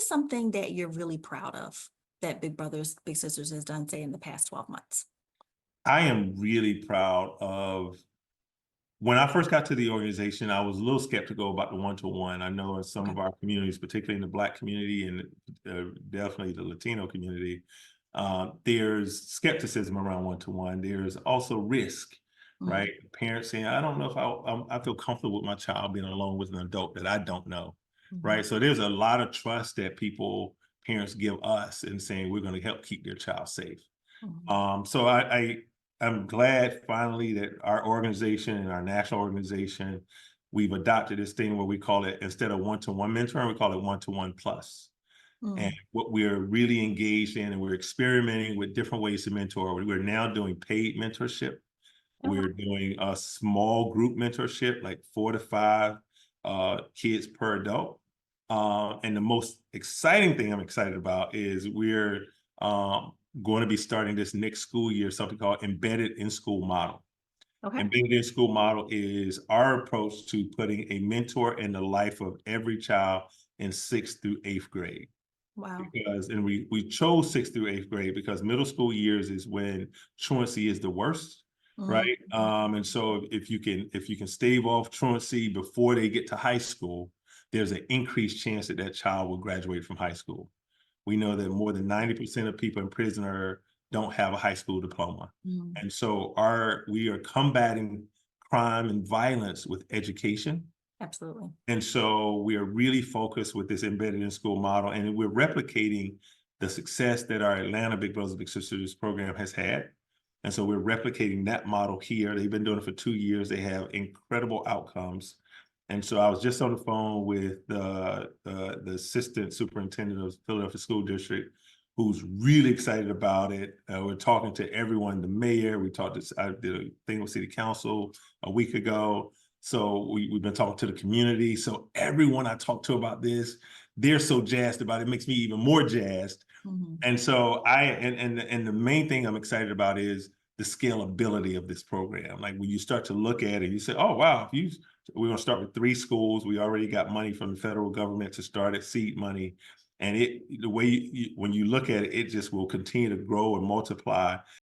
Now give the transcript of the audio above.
is something that you're really proud of that Big Brothers Big Sisters has done, say, in the past 12 months? I am really proud of when I first got to the organization, I was a little skeptical about the one-to-one. I know in some Okay. of our communities, particularly in the Black community and definitely the Latino community, there's skepticism around one-to-one. There's also risk, Mm, right? Parents saying, I don't know if I feel comfortable with my child being alone with an adult that I don't know, mhm, right? So there's a lot of trust that parents give us in saying we're going to help keep their child safe. mhm. So I'm glad finally that our organization and our national organization, we've adopted this thing where we call it, instead of one-to-one mentoring, we call it one-to-one plus. And Mm. what we're really engaged in, and we're experimenting with different ways to mentor. We're now doing paid mentorship. Oh, wow. We're doing a small group mentorship, like 4 to 5 kids per adult. And the most exciting thing I'm excited about is we're um, going to be starting this next school year, something called embedded in school model. Okay. Embedded in school model is our approach to putting a mentor in the life of every child in 6th through 8th grade. Wow. And we chose 6th through 8th grade because middle school years is when truancy is the worst, Mhm, right? And so if you can stave off truancy before they get to high school, there's an increased chance that that child will graduate from high school. We know that more than 90% of people in prison don't have a high school diploma. mhm. And so we are combating crime and violence with education. Absolutely. And so we are really focused with this embedded in school model, and we're replicating the success that our Atlanta Big Brothers Big Sisters program has had. And so we're replicating that model here. They've been doing it for 2 years. They have incredible outcomes. And so I was just on the phone with the assistant superintendent of Philadelphia School District, who's really excited about it. We're talking to everyone, the mayor. I did a thing with City Council a week ago. So we've been talking to the community. So everyone I talk to about this, they're so jazzed about it. It makes me even more jazzed. Mhm. And so and the main thing I'm excited about is the scalability of this program. Like when you start to look at it, you say, oh wow, we're gonna start with 3 schools. We already got money from the federal government to start at seed money. And the way when you look at it, it just will continue to grow and multiply.